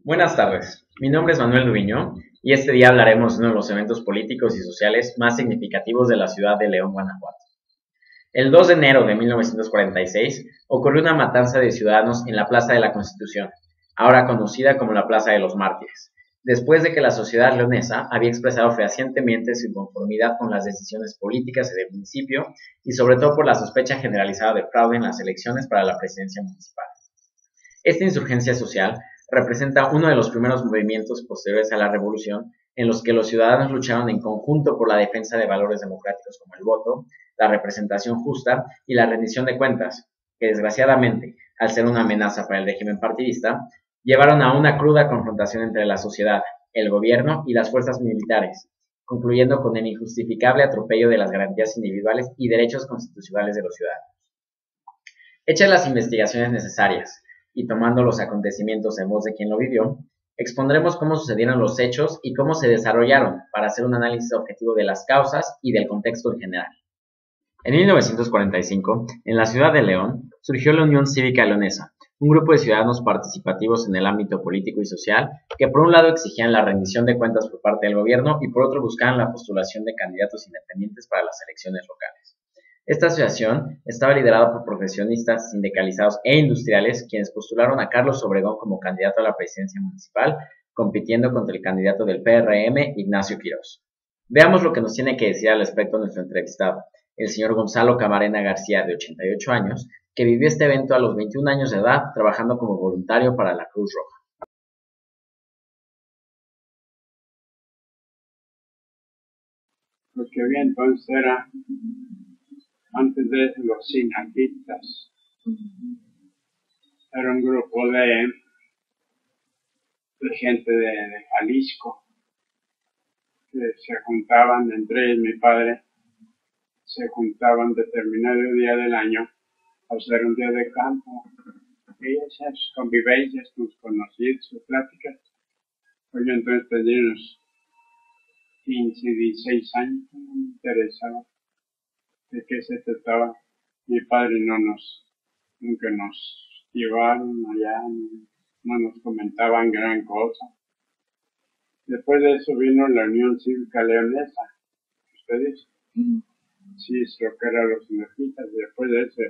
Buenas tardes, mi nombre es Manuel Rubiño y este día hablaremos de uno de los eventos políticos y sociales más significativos de la ciudad de León, Guanajuato. El 2 de enero de 1946 ocurrió una matanza de ciudadanos en la Plaza de la Constitución, ahora conocida como la Plaza de los Mártires, después de que la sociedad leonesa había expresado fehacientemente su inconformidad con las decisiones políticas del municipio y sobre todo por la sospecha generalizada de fraude en las elecciones para la presidencia municipal. Esta insurgencia social representa uno de los primeros movimientos posteriores a la Revolución en los que los ciudadanos lucharon en conjunto por la defensa de valores democráticos como el voto, la representación justa y la rendición de cuentas, que desgraciadamente, al ser una amenaza para el régimen partidista, llevaron a una cruda confrontación entre la sociedad, el gobierno y las fuerzas militares, concluyendo con el injustificable atropello de las garantías individuales y derechos constitucionales de los ciudadanos. Hechas las investigaciones necesarias, y tomando los acontecimientos en voz de quien lo vivió, expondremos cómo sucedieron los hechos y cómo se desarrollaron para hacer un análisis objetivo de las causas y del contexto en general. En 1945, en la ciudad de León, surgió la Unión Cívica Leonesa, un grupo de ciudadanos participativos en el ámbito político y social que por un lado exigían la rendición de cuentas por parte del gobierno y por otro buscaban la postulación de candidatos independientes para las elecciones locales. Esta asociación estaba liderada por profesionistas, sindicalizados e industriales, quienes postularon a Carlos Obregón como candidato a la presidencia municipal, compitiendo contra el candidato del PRM, Ignacio Quirós. Veamos lo que nos tiene que decir al respecto nuestro entrevistado, el señor Gonzalo Camarena García, de 88 años, que vivió este evento a los 21 años de edad, trabajando como voluntario para la Cruz Roja. Lo que había entonces era, antes de los sinarquistas, era un grupo de gente de Jalisco que se juntaban, entre ellos mi padre, se juntaban determinado día del año a hacer un día de campo. Y esas convivencias, sus conocidos, sus pláticas. Pues yo entonces tenía unos 15, 16 años, no me interesaba de qué se trataba. Mi padre nunca nos llevaron allá, no nos comentaban gran cosa. Después de eso vino la Unión Cívica Leonesa. ¿Ustedes? Sí, es lo que eran los sinarquistas. Después de eso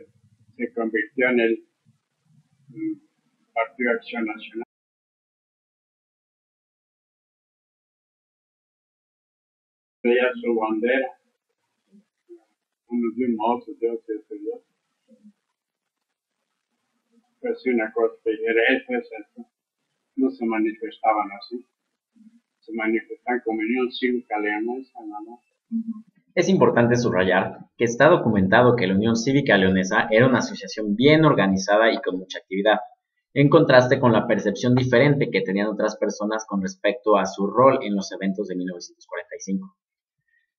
se convirtió en el Partido Acción Nacional. Veía su bandera, unos de un modo, otros de otro. Pues una cosa que era esto es esto. No se manifestaban así. Se manifestan como Unión Cívica Leonesa, ¿no? Es importante subrayar que está documentado que la Unión Cívica Leonesa era una asociación bien organizada y con mucha actividad, en contraste con la percepción diferente que tenían otras personas con respecto a su rol en los eventos de 1945.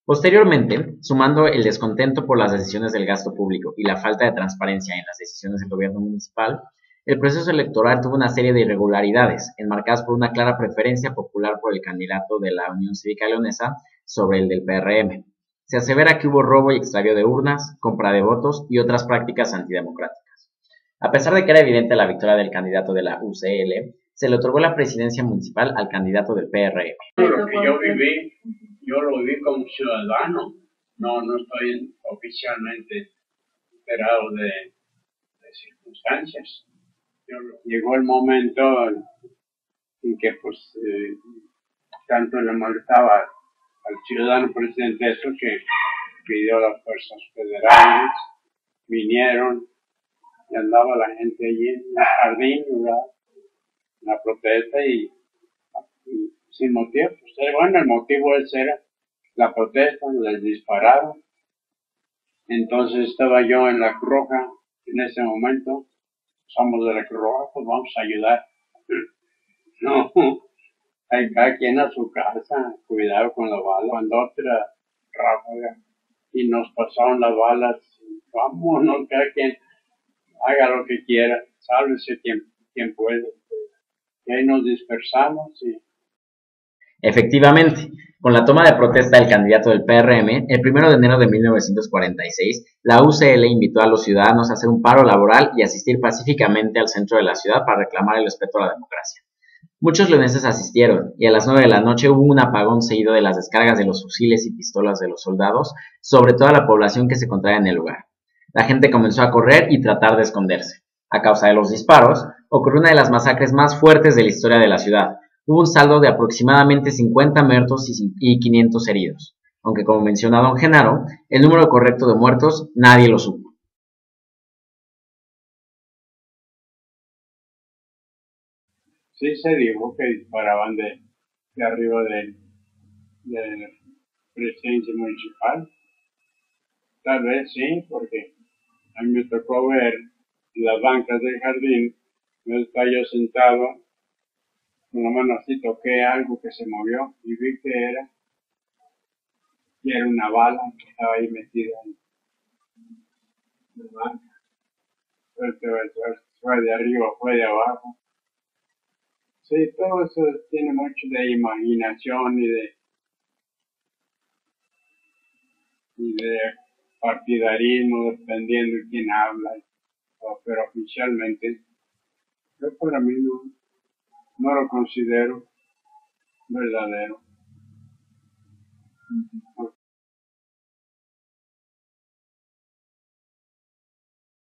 Posteriormente, sumando el descontento por las decisiones del gasto público y la falta de transparencia en las decisiones del gobierno municipal, el proceso electoral tuvo una serie de irregularidades, enmarcadas por una clara preferencia popular por el candidato de la Unión Cívica Leonesa sobre el del PRM. Se asevera que hubo robo y extravío de urnas, compra de votos y otras prácticas antidemocráticas. A pesar de que era evidente la victoria del candidato de la UCL, se le otorgó la presidencia municipal al candidato del PRM. Lo que yo lo viví como ciudadano, no estoy oficialmente enterado de circunstancias. Llegó el momento en que pues tanto le molestaba al ciudadano presidente eso que pidió a las fuerzas federales, vinieron y andaba la gente allí en el jardín, ¿verdad? La protesta y sin motivo. Pues, bueno, el motivo era la protesta, les dispararon. Entonces estaba yo en la Cruz Roja en ese momento. Somos de la Cruz Roja, pues vamos a ayudar. No, hay cada quien a su casa, cuidado con la bala. Cuando otra ráfaga y nos pasaron las balas, vámonos, cada quien haga lo que quiera, sálvese quien puede. Y ahí nos dispersamos y Efectivamente, con la toma de protesta del candidato del PRM, el 1 de enero de 1946, la UCL invitó a los ciudadanos a hacer un paro laboral y asistir pacíficamente al centro de la ciudad para reclamar el respeto a la democracia. Muchos leoneses asistieron, y a las 9 de la noche hubo un apagón seguido de las descargas de los fusiles y pistolas de los soldados sobre toda la población que se encontraba en el lugar. La gente comenzó a correr y tratar de esconderse. A causa de los disparos, ocurrió una de las masacres más fuertes de la historia de la ciudad. Hubo un saldo de aproximadamente 50 muertos y 500 heridos, aunque como mencionó don Genaro, el número correcto de muertos nadie lo supo. Sí se dijo que disparaban de arriba del presidencia municipal. Tal vez sí, porque a mí me tocó ver en las bancas del jardín, donde estaba yo sentado, con la mano así toqué algo que se movió y vi que era una bala que estaba ahí metida en la banca. Fue de arriba, fue de abajo. Sí, todo eso tiene mucho de imaginación y de partidarismo, dependiendo de quién habla. Pero oficialmente, yo para mí no lo considero verdadero.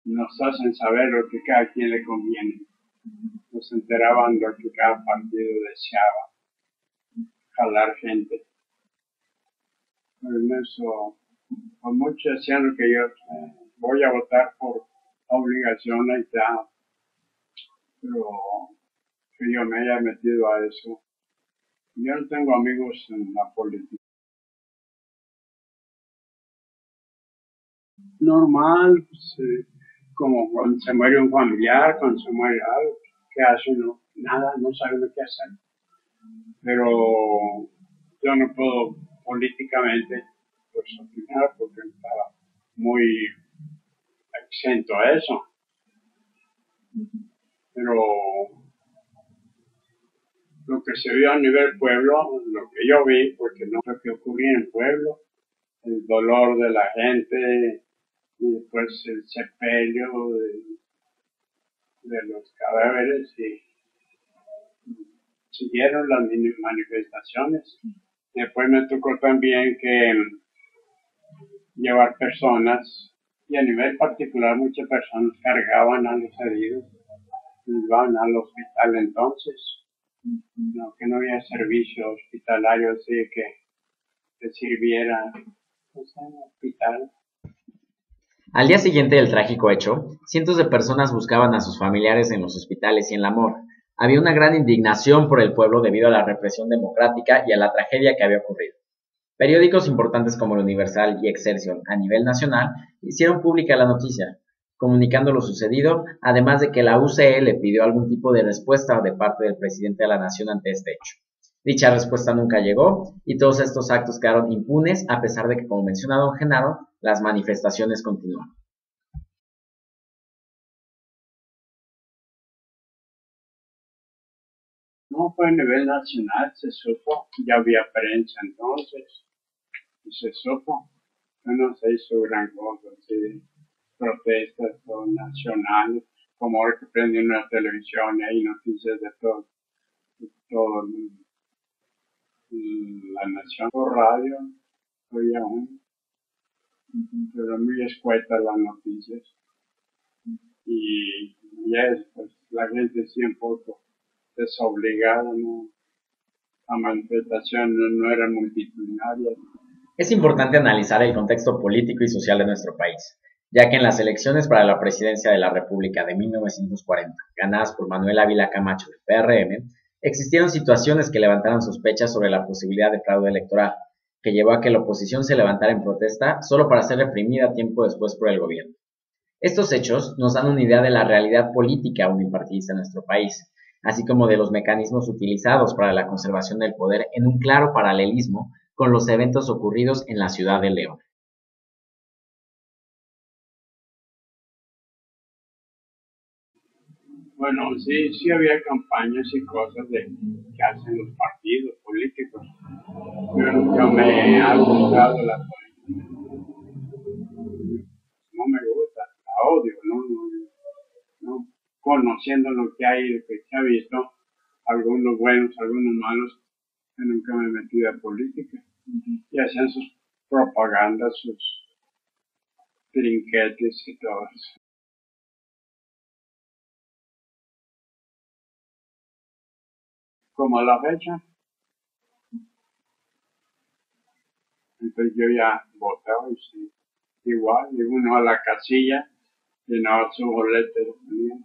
Nos hacen saber lo que cada quien le conviene. Nos enteraban lo que cada partido deseaba, jalar gente. En eso, con muchos decían lo que yo voy a votar por obligación, ahí está, pero que yo me haya metido a eso. Yo no tengo amigos en la política. Normal, pues, como cuando se muere un familiar, cuando se muere algo, ¿qué hace uno? Nada, no sabe lo que hacer. Pero yo no puedo políticamente pues, opinar porque estaba muy exento a eso. Pero lo que se vio a nivel pueblo, lo que yo vi, porque no lo que ocurría en el pueblo, el dolor de la gente y después el sepelio de los cadáveres y siguieron las manifestaciones. Después me tocó también que llevar personas y a nivel particular muchas personas cargaban a los heridos, iban al hospital entonces, no, que no había servicio hospitalario así que sirviera pues, en el hospital. Al día siguiente del trágico hecho, cientos de personas buscaban a sus familiares en los hospitales y en la morgue. Había una gran indignación por el pueblo debido a la represión democrática y a la tragedia que había ocurrido. Periódicos importantes como el Universal y Excelsior a nivel nacional hicieron pública la noticia, comunicando lo sucedido, además de que la UCL pidió algún tipo de respuesta de parte del presidente de la nación ante este hecho. Dicha respuesta nunca llegó y todos estos actos quedaron impunes a pesar de que, como menciona don Genaro, las manifestaciones continúan. No fue a nivel nacional, se supo, ya había prensa entonces, y se supo, que no se hizo gran cosa, así, protestas nacionales, como ahora que prenden una televisión y hay noticias de todo la nación por radio, oye aún, pero muy escuetas las noticias. Y ya es, pues, la gente sí un poco desobligada, ¿no? La manifestación no era multitudinaria. Es importante analizar el contexto político y social de nuestro país, ya que en las elecciones para la presidencia de la República de 1940, ganadas por Manuel Ávila Camacho del PRM, existieron situaciones que levantaron sospechas sobre la posibilidad de fraude electoral, que llevó a que la oposición se levantara en protesta solo para ser reprimida tiempo después por el gobierno. Estos hechos nos dan una idea de la realidad política unipartidista en nuestro país, así como de los mecanismos utilizados para la conservación del poder en un claro paralelismo con los eventos ocurridos en la ciudad de León. Bueno, sí había campañas y cosas que hacen los partidos políticos. Pero nunca me ha gustado la política. No me gusta, la odio, ¿no? Conociendo lo que hay, lo que se ha visto, a algunos buenos, algunos malos, que nunca me metí de política. Y hacían sus propagandas, sus trinquetes y todo eso. Como a la fecha, entonces yo ya votaba y sí, igual, y uno a la casilla, llenaba su boleta y lo ponía.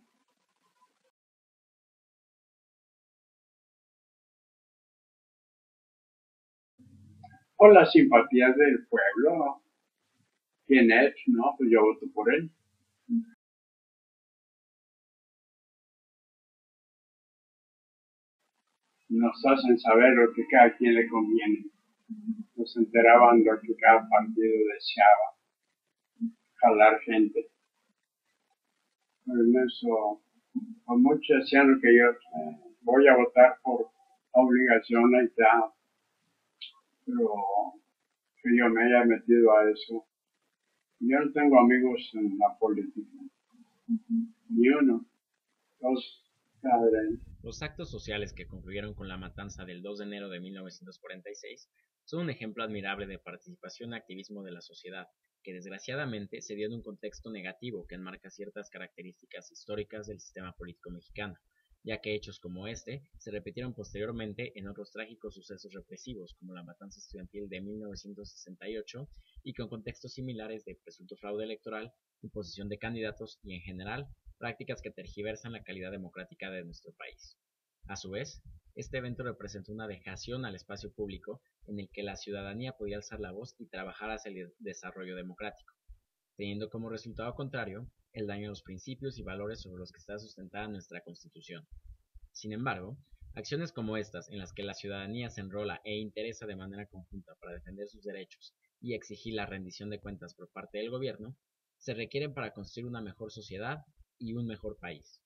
Por las simpatías del pueblo, ¿quién es? No, pues yo voto por él. Nos hacen saber lo que cada quien le conviene. Nos enteraban lo que cada partido deseaba, jalar gente. Pero en eso, pues muchos decían lo que yo voy a votar por obligación y tal, pero que yo me haya metido a eso. Yo no tengo amigos en la política, ni uno, dos, cada vez. Los actos sociales que concluyeron con la matanza del 2 de enero de 1946 son un ejemplo admirable de participación y activismo de la sociedad, que desgraciadamente se dio en un contexto negativo que enmarca ciertas características históricas del sistema político mexicano, ya que hechos como este se repitieron posteriormente en otros trágicos sucesos represivos, como la matanza estudiantil de 1968, y con contextos similares de presunto fraude electoral, imposición de candidatos y, en general, prácticas que tergiversan la calidad democrática de nuestro país. A su vez, este evento representó una dejación al espacio público en el que la ciudadanía podía alzar la voz y trabajar hacia el desarrollo democrático, teniendo como resultado contrario el daño a los principios y valores sobre los que está sustentada nuestra Constitución. Sin embargo, acciones como estas, en las que la ciudadanía se enrola e interesa de manera conjunta para defender sus derechos y exigir la rendición de cuentas por parte del gobierno, se requieren para construir una mejor sociedad y un mejor país.